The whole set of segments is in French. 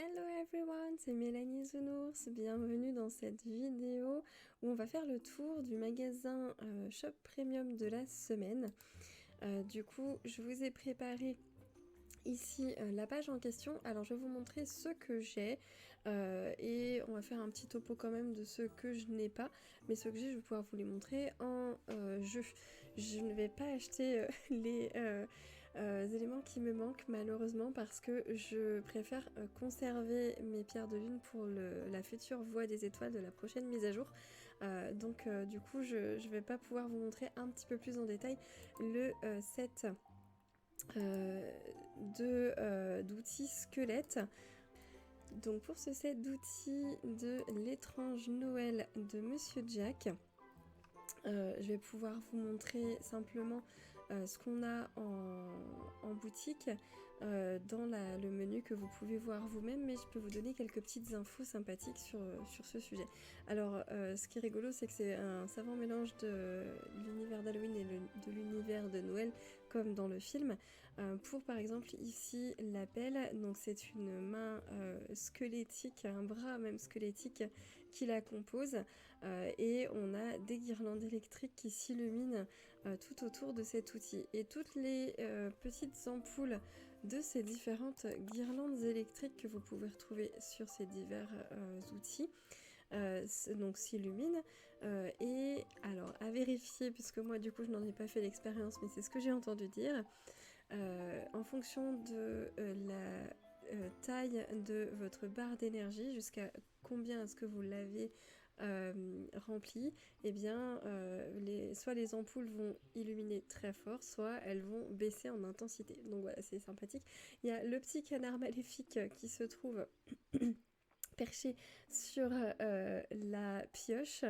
Hello everyone, c'est Mélanie Zounours, bienvenue dans cette vidéo où on va faire le tour du magasin Shop Premium de la semaine. Du coup, je vous ai préparé ici la page en question. Alors je vais vous montrer ce que j'ai et on va faire un petit topo quand même de ce que je n'ai pas, mais ce que j'ai je vais pouvoir vous les montrer en jeu. Je ne vais pas acheter les éléments qui me manquent malheureusement parce que je préfère conserver mes pierres de lune pour la future voie des étoiles de la prochaine mise à jour. Donc du coup je vais pas pouvoir vous montrer un petit peu plus en détail le set d'outils squelettes. Donc pour ce set d'outils de l'étrange Noël de Monsieur Jack, je vais pouvoir vous montrer simplement ce qu'on a en boutique dans le menu que vous pouvez voir vous-même, mais je peux vous donner quelques petites infos sympathiques sur ce sujet. Alors ce qui est rigolo, c'est que c'est un savant mélange de l'univers d'Halloween et de l'univers de Noël comme dans le film. Pour par exemple ici la pelle, donc c'est une main squelettique, un bras même squelettique qui la compose et on a des guirlandes électriques qui s'illuminent tout autour de cet outil. Et toutes les petites ampoules de ces différentes guirlandes électriques que vous pouvez retrouver sur ces divers outils donc s'illuminent et alors à vérifier puisque moi du coup je n'en ai pas fait l'expérience mais c'est ce que j'ai entendu dire en fonction de la taille de votre barre d'énergie, jusqu'à combien est-ce que vous l'avez remplie, et bien soit les ampoules vont illuminer très fort, soit elles vont baisser en intensité. Donc voilà, c'est sympathique. Il y a le petit canard maléfique qui se trouve perché sur la pioche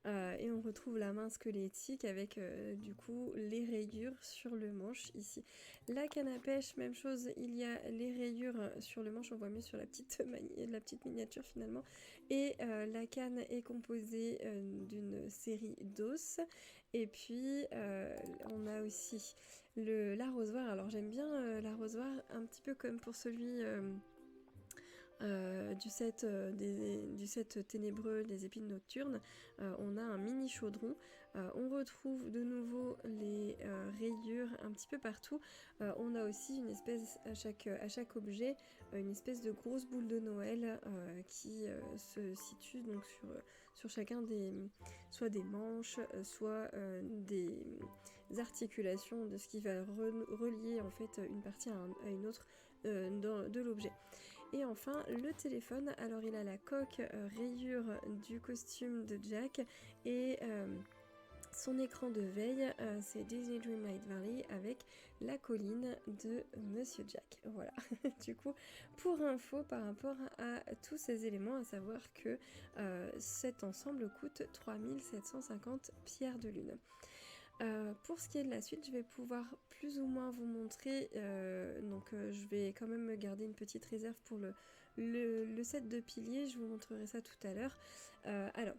et on retrouve la main squelettique avec du coup les rayures sur le manche ici. La canne à pêche, même chose, il y a les rayures sur le manche, on voit mieux sur la petite miniature finalement, et la canne est composée d'une série d'os, et puis on a aussi l'arrosoir. Alors j'aime bien l'arrosoir, un petit peu comme pour celui du set ténébreux des épines nocturnes, on a un mini chaudron. On retrouve de nouveau les rayures un petit peu partout. On a aussi une espèce à chaque objet, une espèce de grosse boule de Noël qui se situe donc sur chacun soit des manches, soit des articulations de ce qui va relier en fait une partie à une autre de l'objet. Et enfin le téléphone, alors il a la coque rayure du costume de Jack et son écran de veille, c'est Disney Dreamlight Valley avec la colline de Monsieur Jack. Voilà, du coup, pour info par rapport à tous ces éléments, à savoir que cet ensemble coûte 3750 pierres de lune. Pour ce qui est de la suite, je vais pouvoir plus ou moins vous montrer, donc je vais quand même me garder une petite réserve pour le set de piliers, je vous montrerai ça tout à l'heure. Alors,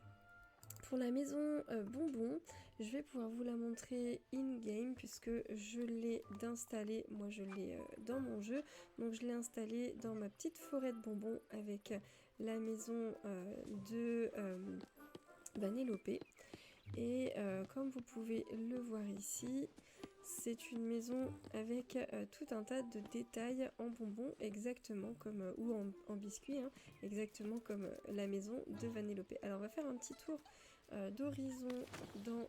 pour la maison bonbon, je vais pouvoir vous la montrer in-game puisque je l'ai d'installer, moi je l'ai dans mon jeu, donc je l'ai installé dans ma petite forêt de bonbons avec la maison de Vanellope. Et comme vous pouvez le voir ici, c'est une maison avec tout un tas de détails en bonbons, exactement comme, ou en biscuits, hein, exactement comme la maison de Vanellope. Alors on va faire un petit tour d'horizon dans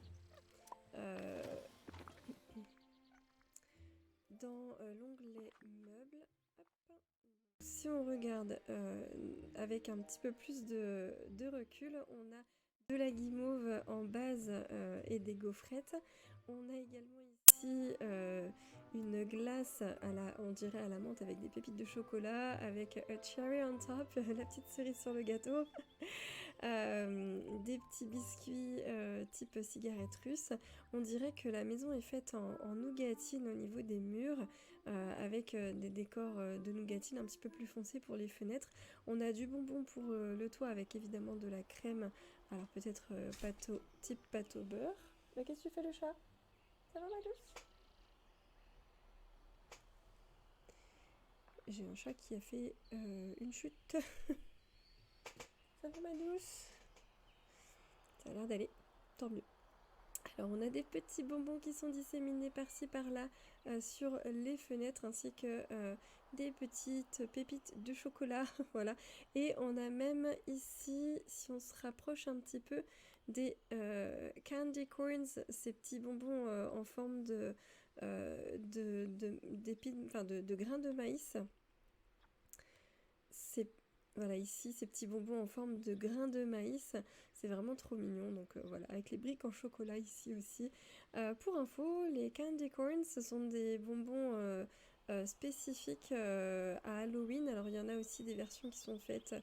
l'onglet meubles. Hop. Si on regarde avec un petit peu plus de recul, on a de la guimauve en base et des gaufrettes. On a également ici une glace on dirait à la menthe avec des pépites de chocolat, avec a cherry on top, la petite cerise sur le gâteau. Des petits biscuits type cigarette russe. On dirait que la maison est faite en nougatine au niveau des murs, avec des décors de nougatine un petit peu plus foncés pour les fenêtres. On a du bonbon pour le toit avec évidemment de la crème, alors peut-être type pâte au beurre. Mais qu'est-ce que tu fais le chat? Ça va ma douce? j'ai un chat qui a fait une chute. Ça va ma douce? Ça a l'air d'aller, tant mieux. Alors on a des petits bonbons qui sont disséminés par-ci par-là sur les fenêtres ainsi que des petites pépites de chocolat, voilà. Et on a même ici, si on se rapproche un petit peu, des candy corns, ces petits bonbons en forme de grains de maïs. Voilà, ici, ces petits bonbons en forme de grains de maïs, c'est vraiment trop mignon. Donc voilà, avec les briques en chocolat ici aussi. Pour info, les candy corns, ce sont des bonbons spécifiques à Halloween. Alors il y en a aussi des versions qui sont faites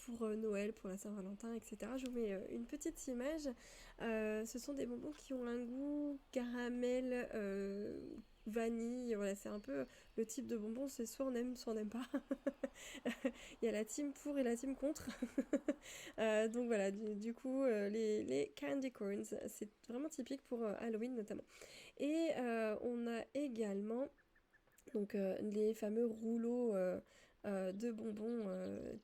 pour Noël, pour la Saint-Valentin, etc. Je vous mets une petite image. Ce sont des bonbons qui ont un goût caramel, vanille. Voilà, c'est un peu le type de bonbon, c'est soit on n'aime pas. Il y a la team pour et la team contre. Donc voilà, du coup, les candy corns, c'est vraiment typique pour Halloween notamment. Et on a également donc, les fameux rouleaux de bonbons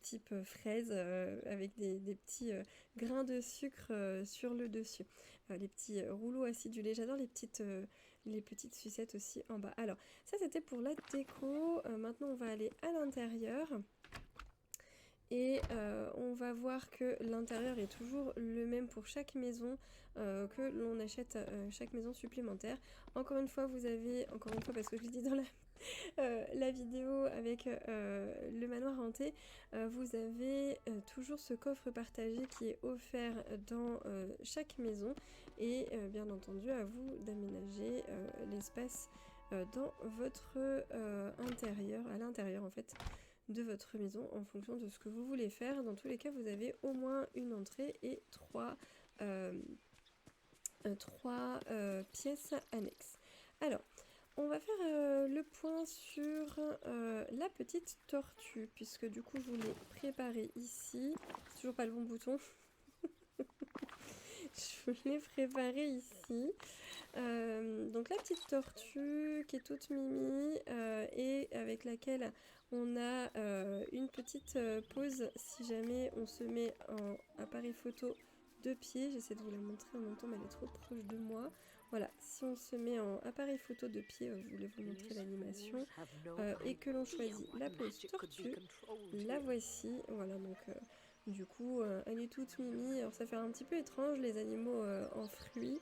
type fraise avec des petits grains de sucre sur le dessus. Les petits rouleaux acidulés. J'adore les petites sucettes aussi en bas. Alors, ça c'était pour la déco. Maintenant, on va aller à l'intérieur. Et on va voir que l'intérieur est toujours le même pour chaque maison que l'on achète chaque maison supplémentaire. Encore une fois, vous avez, parce que je l'ai dit dans la vidéo avec le manoir hanté, vous avez toujours ce coffre partagé qui est offert dans chaque maison et bien entendu à vous d'aménager l'espace dans votre intérieur, à l'intérieur en fait de votre maison en fonction de ce que vous voulez faire. Dans tous les cas, vous avez au moins une entrée et trois pièces annexes. Alors, on va faire le point sur la petite tortue, puisque du coup, je vous l'ai préparée ici. C'est toujours pas le bon bouton. Je vous l'ai préparée ici. Donc la petite tortue qui est toute mimi et avec laquelle on a une petite pause si jamais on se met en appareil photo de pied. J'essaie de vous la montrer en même temps mais elle est trop proche de moi. Voilà, si on se met en appareil photo de pied, je voulais vous montrer l'animation et que l'on choisit la pose tortue, la voici. Voilà, donc du coup elle est toute mimi. Alors ça fait un petit peu étrange les animaux en fruits.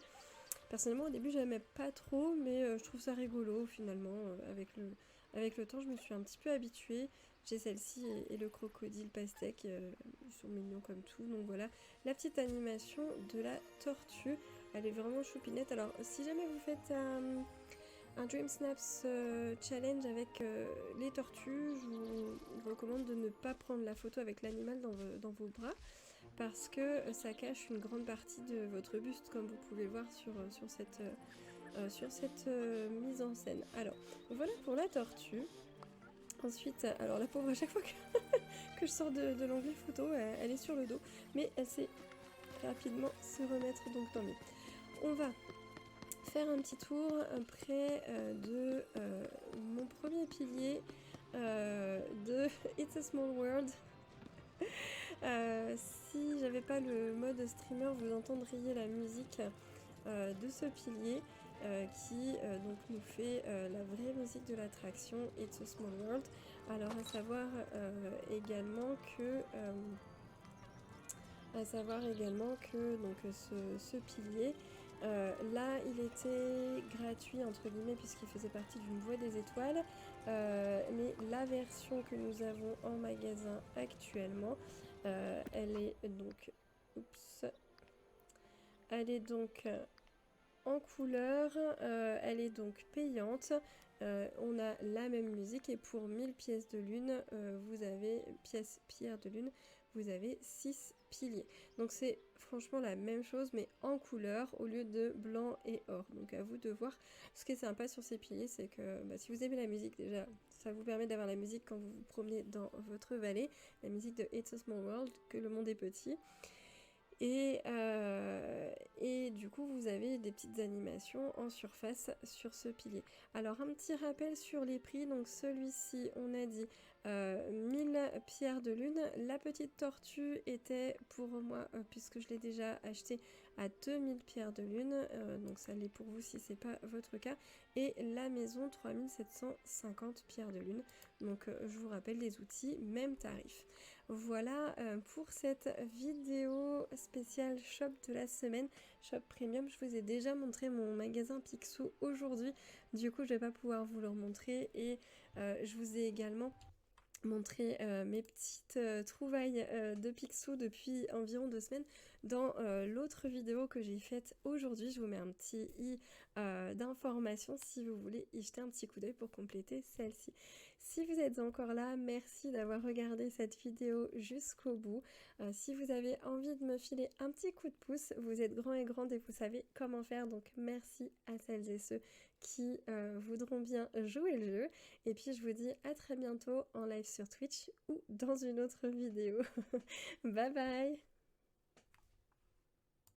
Personnellement, au début, j'aimais pas trop, mais je trouve ça rigolo finalement. Avec le temps, je me suis un petit peu habituée. J'ai celle-ci et le crocodile pastèque. Ils sont mignons comme tout. Donc voilà, la petite animation de la tortue. Elle est vraiment choupinette. Alors, si jamais vous faites un Dream Snaps challenge avec les tortues, je vous recommande de ne pas prendre la photo avec l'animal dans vos bras, parce que ça cache une grande partie de votre buste, comme vous pouvez le voir sur cette mise en scène. Alors, voilà pour la tortue. Ensuite, alors la pauvre, à chaque fois que je sors de l'onglet photo, elle est sur le dos, mais elle sait rapidement se remettre, donc tant mieux. On va faire un petit tour près de mon premier pilier de It's a Small World. Si j'avais pas le mode streamer, vous entendriez la musique de ce pilier qui donc nous fait la vraie musique de l'attraction It's a Small World. Alors à savoir également que donc ce pilier là il était gratuit entre guillemets puisqu'il faisait partie d'une voie des étoiles, mais la version que nous avons en magasin actuellement elle est donc en couleur, elle est donc payante. On a la même musique et pour 1000 pièces de lune, vous avez pièces pierre de lune, vous avez 6 piliers. Donc c'est franchement la même chose mais en couleur au lieu de blanc et or. Donc à vous de voir. Ce qui est sympa sur ces piliers, c'est que si vous aimez la musique déjà, ça vous permet d'avoir la musique quand vous vous promenez dans votre vallée, la musique de It's a Small World, que le monde est petit. Et du coup vous avez des petites animations en surface sur ce pilier. Alors un petit rappel sur les prix, donc celui-ci on a dit 1000 pierres de lune. La petite tortue était pour moi, puisque je l'ai déjà acheté, à 2000 pierres de lune, donc ça l'est pour vous si c'est pas votre cas, et la maison 3750 pierres de lune. Donc je vous rappelle les outils, même tarif. Voilà pour cette vidéo spéciale shop de la semaine, shop premium. Je vous ai déjà montré mon magasin Picsou aujourd'hui, du coup je vais pas pouvoir vous le remontrer, et je vous ai également montrer mes petites trouvailles de Picsou depuis environ 2 semaines dans l'autre vidéo que j'ai faite aujourd'hui. Je vous mets un petit i d'information si vous voulez y jeter un petit coup d'œil pour compléter celle-ci. Si vous êtes encore là, merci d'avoir regardé cette vidéo jusqu'au bout. Si vous avez envie de me filer un petit coup de pouce, vous êtes grands et grandes et vous savez comment faire, donc merci à celles et ceux qui voudront bien jouer le jeu. Et puis je vous dis à très bientôt en live sur Twitch ou dans une autre vidéo. Bye bye!